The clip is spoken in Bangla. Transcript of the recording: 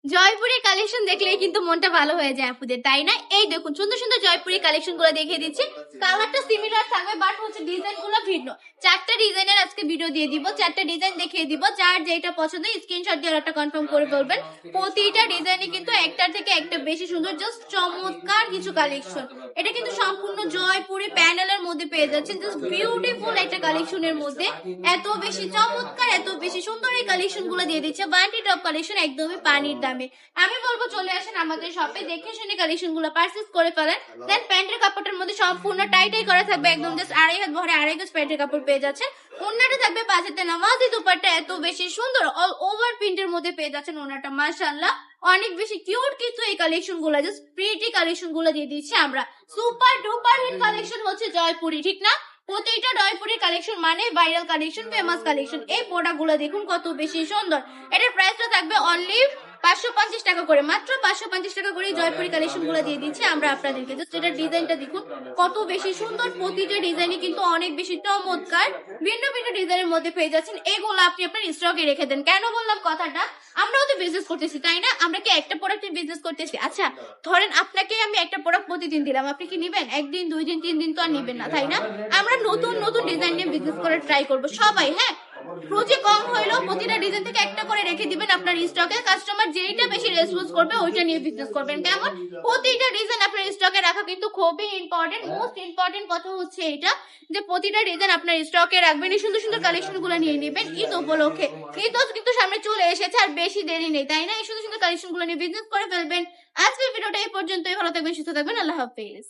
জয়পুরি কালেকশন দেখলেই কিন্তু মনটা ভালো হয়ে যায় আপুদের, তাই না? এই দেখুন সুন্দর সুন্দর জয়পুরি কালেকশন গুলো দেখিয়ে দিচ্ছি। কালারটা সিমিলার থাকবে বাট হচ্ছে ডিজাইন গুলো ভিন্ন। চারটা ডিজাইনের আজকে ভিডিও দিয়ে দিব, চারটা ডিজাইন দেখিয়ে দিব। যার যেটা পছন্দ স্ক্রিনশট দিয়ে অর্ডারটা কনফার্ম করে বলবেন। প্রতিটা ডিজাইনই কিন্তু একটার থেকে একটা বেশি সুন্দর, জাস্ট চমৎকার কিছু কালেকশন। এটা কিন্তু সম্পূর্ণ জয়পুরি প্যানেলের মধ্যে পেয়ে যাচ্ছেন, জাস্ট বিউটিফুল একটা কালেকশনের মধ্যে এত বেশি চমৎকার, এত বেশি সুন্দর এই কালেকশন গুলো দিয়ে দিচ্ছে। ওয়ান্টি টপ কালেকশন একদমই পানির দামে। আমি বলবো চলে আসেন আমাদের শপে, দেখে শুনে কালেকশন গুলো পারচেজ করে ফেলেন। দেন প্যান্টের কাপড়টার মধ্যে সম্পূর্ণ টাইটাই করা থাকবে, একদম জাস্ট আড়াই হাত ভরে আড়াই গজ প্যান্টের কাপড় পেয়ে যাচ্ছেন। ওন্নাটা থাকবে পাঁচেতে নামাজি দুপাট্টা এত বেশি সুন্দর অল ওভার প্রিন্টের মধ্যে পেয়ে যাচ্ছেন। ওনাটা মাশাআল্লাহ অনেক বেশি কিউট কিন্তু এই কালেকশন গুলো, জাস্ট প্রিটি কালেকশন গুলো দিয়ে দিচ্ছি আমরা। সুপার ডুপার হিট কালেকশন হচ্ছে জয়পুরি, ঠিক না? প্রতিটা জয়পুরি কালেকশন মানে ভাইরাল কালেকশন, ফেমাস কালেকশন। এই প্রোডাক্ট গুলো দেখুন কত বেশি সুন্দর। এটার প্রাইসটা থাকবে অনলি 550 টাকা করে, মাত্র 550 টাকা করে জয়পুরি কালেকশন গুলো দিয়ে দিচ্ছি আমরা আপনাদেরকে। জাস্ট এটার ডিজাইনটা দেখুন কত বেশি সুন্দর, প্রতিটা ডিজাইনই কিন্তু অনেক বেশি চমৎকার। ভিন্ন ভিন্ন ডিজাইনের মধ্যে পেয়ে যাচ্ছেন। এগুলো আপনি আপনার স্টকে রেখে দেন। কেন বললাম কথাটা? আমরাও তো বিজনেস করতেছি, তাই না? আমরা কি একটা প্রোডাক্টের বিজনেস করতেছি? আচ্ছা ধরেন আপনাকে আমি একটা প্রোডাক্ট প্রতিদিন দিলাম, আপনি কি নিবেন? একদিন, দুই দিন, তিন দিন তো আর নিবেন না, তাই না? আমরা নতুন নতুন ডিজাইন নিয়ে বিজনেস করে ট্রাই করবো সবাই। হ্যাঁ, রোজে কম হইলেও প্রতিটা ডিজাইন থেকে একটা করে রেখে দিবেন আপনার স্টকে। কাস্টমার যেইটা বেশি রেসপন্স করবে ওইটা নিয়ে বিজনেস করবেন, কেমন? প্রতিটা ডিজাইন আপনার স্টকে রাখা কিন্তু খুবই ইম্পর্টেন্ট। মোস্ট ইম্পর্টেন্ট কথা হচ্ছে এটা যে প্রতিটা ডিজাইন আপনার স্টকে রাখবেন। এই সুন্দর সুন্দর কালেকশন গুলো নিয়ে নেবেন ঈদ উপলক্ষে। ঈদ কিন্তু সামনে চলে এসেছে, আর বেশি দেরি নেই, তাই না? এই সুন্দর সুন্দর কালেকশন গুলো নিয়ে বিজনেস করে ফেলবেন। আজকের ভিডিওটা এই পর্যন্তই। ভালো থাকবেন, সুস্থ থাকবেন, আল্লাহ হাফেজ।